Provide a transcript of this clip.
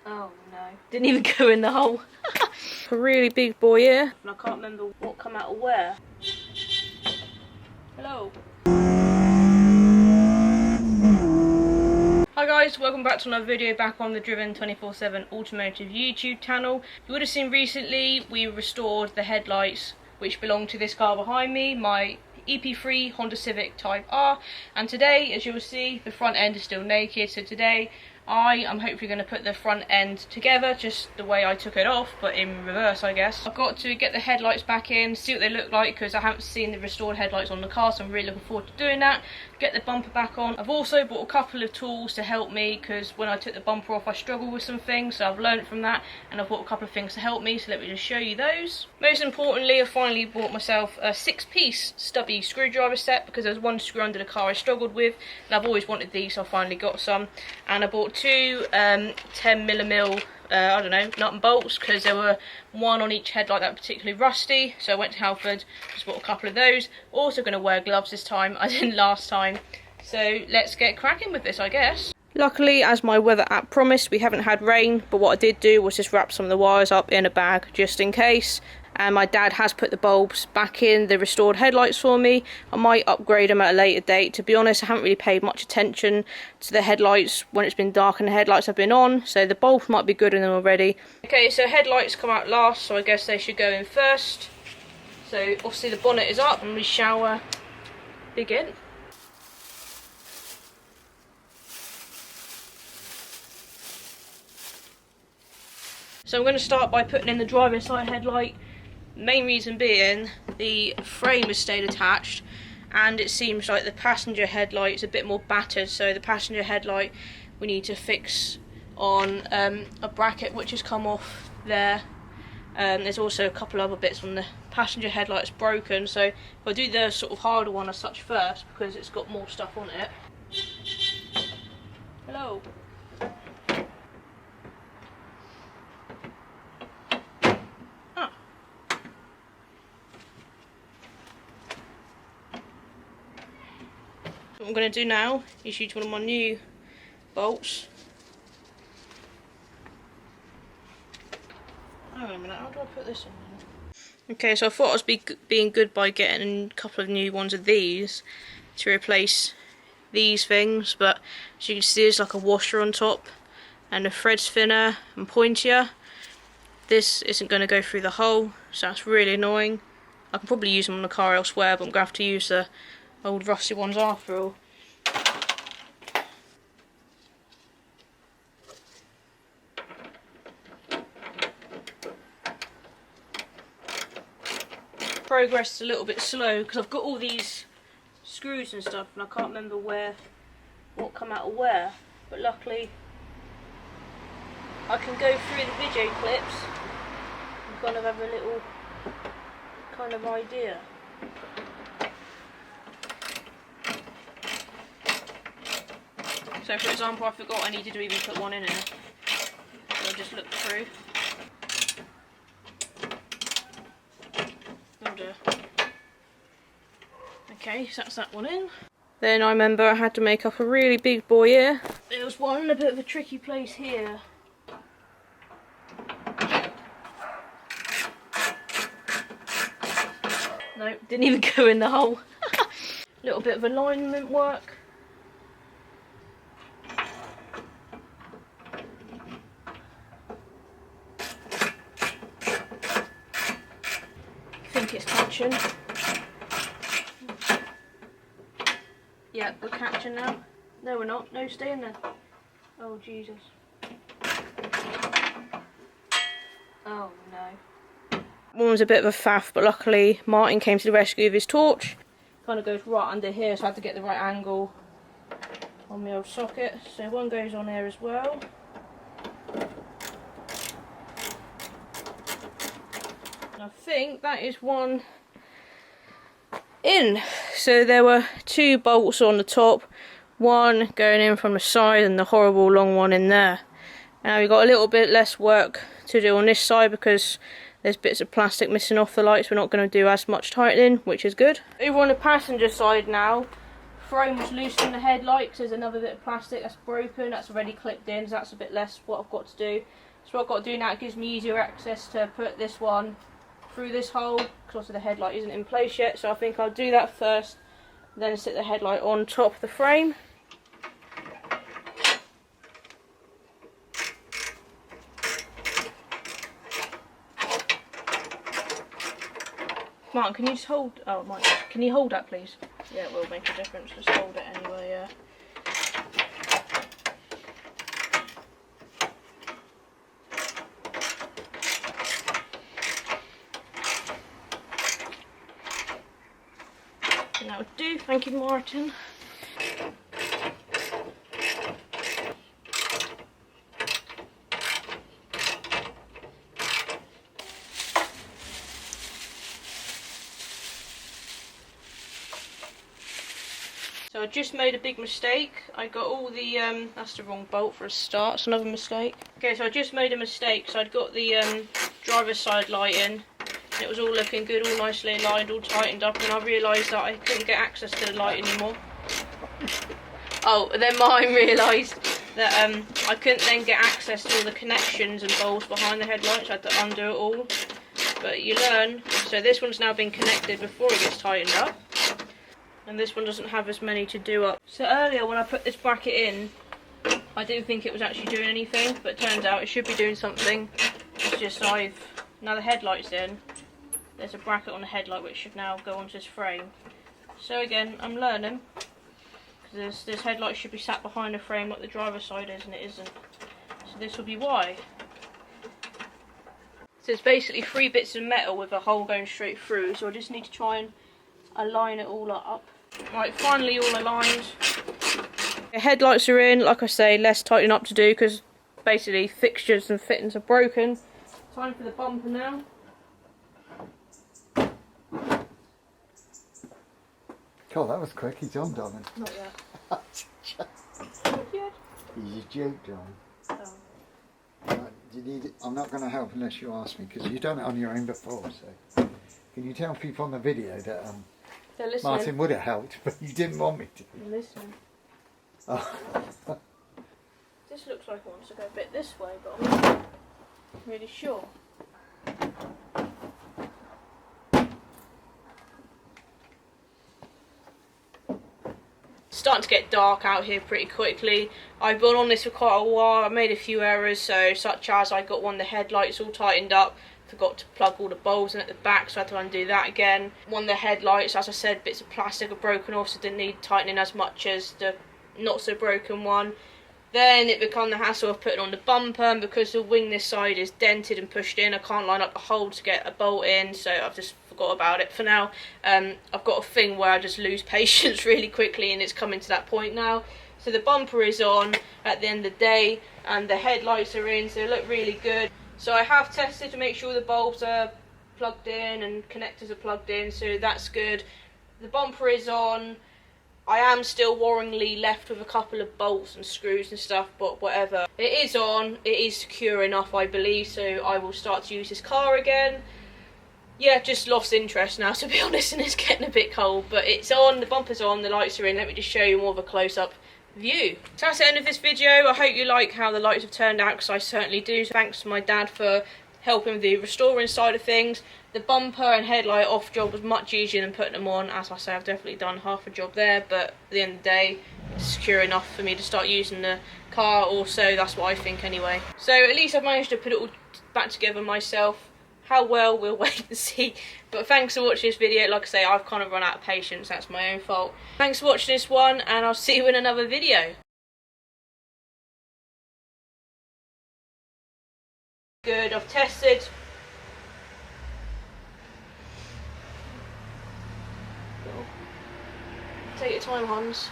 Oh no, didn't even go in the hole. A really big boy here. And I can't remember what come out of where. Hello. Hi guys, welcome back to another video back on the Driven 24/7 Automotive YouTube channel. You would have seen recently we restored the headlights which belong to this car behind me, my EP3 Honda Civic Type R, and today, as you will see, the front end is still naked. So today I am hopefully going to put the front end together just the way I took it off, but in reverse I guess. I've got to get the headlights back in, see what they look like, because I haven't seen the restored headlights on the car, so I'm really looking forward to doing that. Get the bumper back on. I've also bought a couple of tools to help me, because when I took the bumper off I struggled with some things, so I've learned from that, and I've bought a couple of things to help me, so let me just show you those. Most importantly, I finally bought myself a 6-piece stubby screwdriver set, because there was one screw under the car I struggled with, and I've always wanted these, so I finally got some. And I bought two 10mm I don't know, nut and bolts, because there were one on each headlight that was particularly rusty, so I went to Halford, just bought a couple of those. Also going to wear gloves this time, I didn't last time, so let's get cracking with this I guess. Luckily, as my weather app promised, we haven't had rain, but what I did do was just wrap some of the wires up in a bag just in case. And my dad has put the bulbs back in the restored headlights for me. I might upgrade them at a later date. To be honest, I haven't really paid much attention to the headlights when it's been dark and the headlights have been on, so the bulbs might be good in them already. Okay, so headlights come out last, so I guess they should go in first. So obviously the bonnet is up and we shall begin. So I'm going to start by putting in the driver's side headlight. Main reason being, the frame has stayed attached and it seems like the passenger headlight is a bit more battered, so the passenger headlight we need to fix on a bracket which has come off there. There's also a couple other bits on the passenger headlight that's broken, so if I do the sort of harder one as such first, because it's got more stuff on it. Hello. What I'm going to do now is use one of my new bolts. Hang on a minute, how do I put this on? Okay, so I thought I was being good by getting a couple of new ones of these to replace these things, but as you can see there's like a washer on top and a thread spinner and pointier. This isn't going to go through the hole, so that's really annoying. I can probably use them on the car elsewhere, but I'm going to have to use the old rusty ones after all. Progress is a little bit slow because I've got all these screws and stuff and I can't remember what come out of where, but luckily I can go through the video clips and kind of have a little kind of idea. So for example, I forgot I needed to even put one in here, so I just looked through. Okay, so that's that one in. Then I remember I had to make up a really big boy here. There was one in a bit of a tricky place here. No, didn't even go in the hole. Little bit of alignment work. I think it's catching. Yeah, we're catching now. No, we're not. No, stay in there. Oh, Jesus. Oh, no. One was a bit of a faff, but luckily Martin came to the rescue with his torch. Kind of goes right under here, so I had to get the right angle on the old socket. So one goes on there as well. And I think that is one in. So there were two bolts on the top, one going in from the side and the horrible long one in there. Now we've got a little bit less work to do on this side because there's bits of plastic missing off the lights. We're not going to do as much tightening, which is good. Over on the passenger side now, frame was loose from the headlight because there's another bit of plastic that's broken, that's already clipped in, so that's a bit less what I've got to do. So what I've got to do now, it gives me easier access to put this one through this hole, because also the headlight isn't in place yet, so I think I'll do that first, then sit the headlight on top of the frame. Martin, can you just hold, oh Mike, can you hold that please? Yeah, it will make a difference, just hold it anyway, yeah. And that would do, thank you Martin. So I just made a big mistake. I got all the, that's the wrong bolt for a start, it's another mistake. Okay, so I just made a mistake. So I'd got the driver's side light in, and it was all looking good, all nicely aligned, all tightened up, and I realised that I couldn't get access to the light anymore. Oh, and then mine realised that I couldn't then get access to all the connections and bolts behind the headlights. I had to undo it all. But you learn. So this one's now been connected before it gets tightened up. And this one doesn't have as many to do up. So earlier when I put this bracket in, I didn't think it was actually doing anything, but it turns out it should be doing something. It's just now the headlight's in, there's a bracket on the headlight which should now go onto this frame. So again, I'm learning, because this headlight should be sat behind the frame like the driver's side is, and it isn't. So this will be why. So it's basically 3 bits of metal with a hole going straight through, so I just need to try and align it all up. Right, finally all aligned. The headlights are in, like I say, less tightening up to do because basically fixtures and fittings are broken. Time for the bumper now. God, that was quick. He's on, darling. Not yet. Not yet. He's a joke, darling. Oh. You need it. I'm not going to help unless you ask me, because you've done it on your own before. So, can you tell people on the video that Martin would have helped, but you didn't want me to? I'm listening. Oh. This looks like it wants to go a bit this way, but I'm not really sure. It's starting to get dark out here pretty quickly. I've been on this for quite a while. I made a few errors, so such as I got one of the headlights all tightened up, forgot to plug all the bulbs in at the back, so I had to undo that again. One of the headlights, as I said, bits of plastic are broken off, so didn't need tightening as much as the not so broken one. Then it became the hassle of putting on the bumper, and because the wing this side is dented and pushed in, I can't line up the hole to get a bolt in, so I've just forgot about it for now. I've got a thing where I just lose patience really quickly, and it's coming to that point now. So the bumper is on at the end of the day, and the headlights are in, so they look really good. So I have tested to make sure the bulbs are plugged in and connectors are plugged in, so that's good. The bumper is on. I am still worryingly left with a couple of bolts and screws and stuff, but whatever. It is on, it is secure enough I believe, so I will start to use this car again. Yeah, just lost interest now to be honest, and it's getting a bit cold, but it's on, the bumper's on, the lights are in. Let me just show you more of a close-up view. So that's the end of this video. I hope you like how the lights have turned out, because I certainly do. So thanks to my dad for helping with the restoring side of things. The bumper and headlight off job was much easier than putting them on. As I say, I've definitely done half a job there, but at the end of the day, it's secure enough for me to start using the car, also that's what I think anyway. So at least I've managed to put it all back together myself. How well, we'll wait and see. But thanks for watching this video. Like I say, I've kind of run out of patience, that's my own fault. Thanks for watching this one, and I'll see you in another video. Good, I've tested. Take your time, Hans.